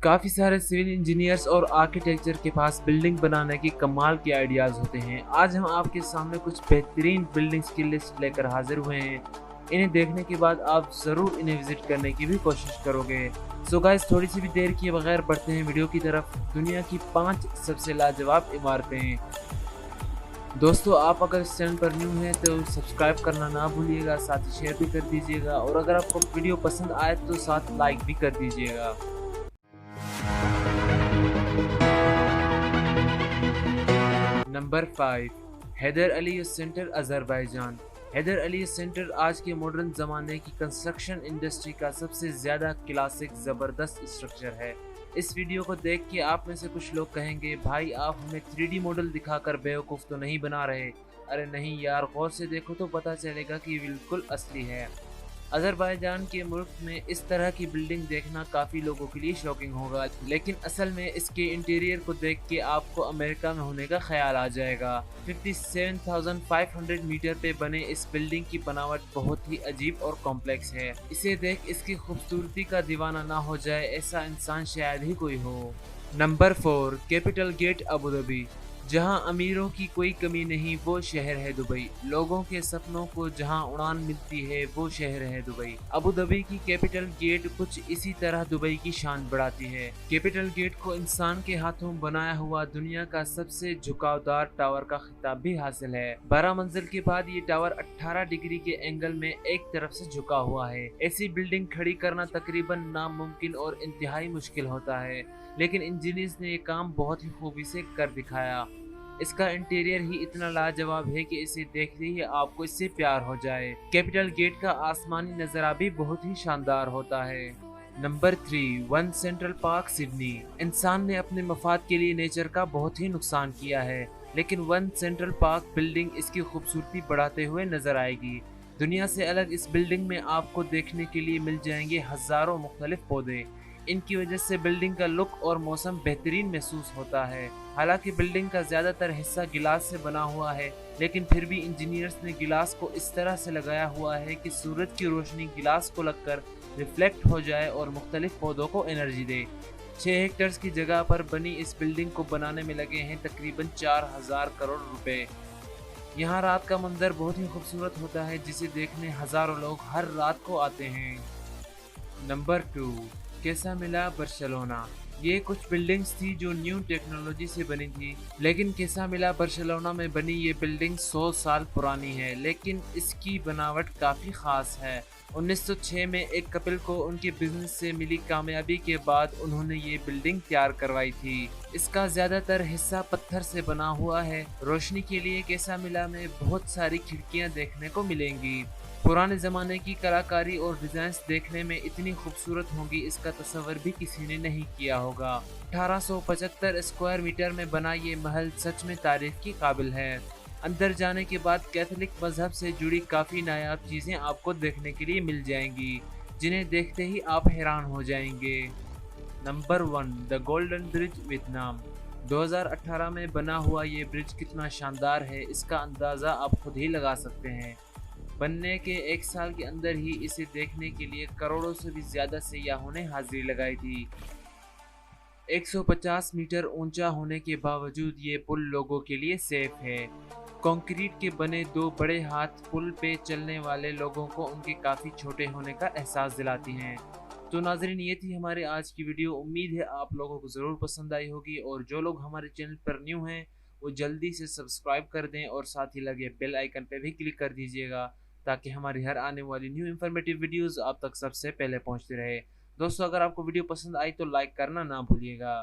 काफ़ी सारे civil engineers और आर्किटेक्चर के पास बिल्डिंग बनाने की कमाल के आइडियाज़ होते हैं। आज हम आपके सामने कुछ बेहतरीन बिल्डिंग्स की लिस्ट लेकर हाजिर हुए हैं। इन्हें देखने के बाद आप ज़रूर इन्हें विज़िट करने की भी कोशिश करोगे। सो गाइस, थोड़ी सी भी देर किए बगैर बढ़ते हैं वीडियो की तरफ। दुनिया की 5 सबसे लाजवाब इमारतें। दोस्तों, आप अगर इस चैनल पर न्यू हैं तो सब्सक्राइब करना ना भूलिएगा, साथ ही शेयर भी कर दीजिएगा, और अगर आपको वीडियो पसंद आए तो साथ लाइक भी कर दीजिएगा। Number 5, Heydar Ali Center, Azerbaijan. Heydar Ali Center आज के मॉडर्न ज़माने की कंस्ट्रक्शन इंडस्ट्री का सबसे ज़्यादा क्लासिक ज़बरदस्त स्ट्रक्चर है। इस वीडियो को देख के आप में से कुछ लोग कहेंगे, भाई आप हमें 3D मॉडल दिखाकर बेवकूफ़ तो नहीं बना रहे। अरे नहीं यार, गौर से देखो तो पता चलेगा कि बिल्कुल असली है। अज़रबैजान के मुल्क में इस तरह की बिल्डिंग देखना काफ़ी लोगों के लिए शॉकिंग होगा, लेकिन असल में इसके इंटीरियर को देख के आपको अमेरिका में होने का ख्याल आ जाएगा। 57,500 मीटर पे बने इस बिल्डिंग की बनावट बहुत ही अजीब और कॉम्प्लेक्स है। इसे देख इसकी खूबसूरती का दीवाना ना हो जाए, ऐसा इंसान शायद ही कोई हो। Number 4, Capital Gate, Abu Dhabi. जहां अमीरों की कोई कमी नहीं, वो शहर है दुबई। लोगों के सपनों को जहां उड़ान मिलती है, वो शहर है दुबई। अबू धाबी की कैपिटल गेट कुछ इसी तरह दुबई की शान बढ़ाती है। कैपिटल गेट को इंसान के हाथों बनाया हुआ दुनिया का सबसे झुकावदार टावर का खिताब भी हासिल है। 12 मंजिल के बाद ये टावर 18 डिग्री के एंगल में एक तरफ से झुका हुआ है। ऐसी बिल्डिंग खड़ी करना तकरीबन नामुमकिन और इंतहाई मुश्किल होता है, लेकिन इंजीनियर्स ने ये काम बहुत ही खूबी से कर दिखाया। इसका इंटीरियर ही इतना लाजवाब है कि इसे देखते ही आपको इससे प्यार हो जाए। कैपिटल गेट का आसमानी नज़ारा भी बहुत ही शानदार होता है। Number 3, one central park, Sydney. इंसान ने अपने मफाद के लिए नेचर का बहुत ही नुकसान किया है, लेकिन वन सेंट्रल पार्क बिल्डिंग इसकी खूबसूरती बढ़ाते हुए नजर आएगी। दुनिया से अलग इस बिल्डिंग में आपको देखने के लिए मिल जाएंगे हजारों मुख्तलिफ पौधे। इनकी वजह से बिल्डिंग का लुक और मौसम बेहतरीन महसूस होता है। हालांकि बिल्डिंग का ज़्यादातर हिस्सा गिलास से बना हुआ है, लेकिन फिर भी इंजीनियर्स ने गिलास को इस तरह से लगाया हुआ है कि सूरज की रोशनी गिलास को लगकर रिफ्लेक्ट हो जाए और मुख्तलिफ पौधों को एनर्जी दे। 6 हेक्टर्स की जगह पर बनी इस बिल्डिंग को बनाने में लगे हैं तकरीबन 4,000 करोड़ रुपए। यहाँ रात का मंजर बहुत ही खूबसूरत होता है, जिसे देखने हज़ारों लोग हर रात को आते हैं। नंबर 2, कैसा मिला, बार्सिलोना। ये कुछ बिल्डिंग्स थी जो न्यू टेक्नोलॉजी से बनी थी, लेकिन कैसा मिला बार्सिलोना में बनी ये बिल्डिंग 100 साल पुरानी है, लेकिन इसकी बनावट काफ़ी ख़ास है। 1906 में एक कपल को उनके बिजनेस से मिली कामयाबी के बाद उन्होंने ये बिल्डिंग तैयार करवाई थी। इसका ज़्यादातर हिस्सा पत्थर से बना हुआ है। रोशनी के लिए कैसा मिला में बहुत सारी खिड़कियाँ देखने को मिलेंगी। पुराने ज़माने की कलाकारी और डिज़ाइंस देखने में इतनी खूबसूरत होंगी, इसका तस्वर भी किसी ने नहीं किया होगा। 1875 स्क्वायर मीटर में बना ये महल सच में तारीफ की काबिल है। अंदर जाने के बाद कैथोलिक मजहब से जुड़ी काफ़ी नायाब चीज़ें आपको देखने के लिए मिल जाएंगी, जिन्हें देखते ही आप हैरान हो जाएंगे। Number 1, the golden bridge, Vietnam. 2018 में बना हुआ ये ब्रिज कितना शानदार है, इसका अंदाज़ा आप खुद ही लगा सकते हैं। बनने के 1 साल के अंदर ही इसे देखने के लिए करोड़ों से भी ज्यादा सैयाहों ने हाजिरी लगाई थी। 150 मीटर ऊंचा होने के बावजूद ये पुल लोगों के लिए सेफ है। कंक्रीट के बने 2 बड़े हाथ पुल पे चलने वाले लोगों को उनके काफ़ी छोटे होने का एहसास दिलाती हैं। तो नाज़रीन, ये थी हमारे आज की वीडियो। उम्मीद है आप लोगों को ज़रूर पसंद आई होगी, और जो लोग हमारे चैनल पर न्यू हैं वो जल्दी से सब्सक्राइब कर दें और साथ ही लगे बेल आइकन पर भी क्लिक कर दीजिएगा, ताकि हमारी हर आने वाली न्यू इन्फॉर्मेटिव वीडियोस आप तक सबसे पहले पहुंचती रहे। दोस्तों, अगर आपको वीडियो पसंद आई तो लाइक करना ना भूलिएगा।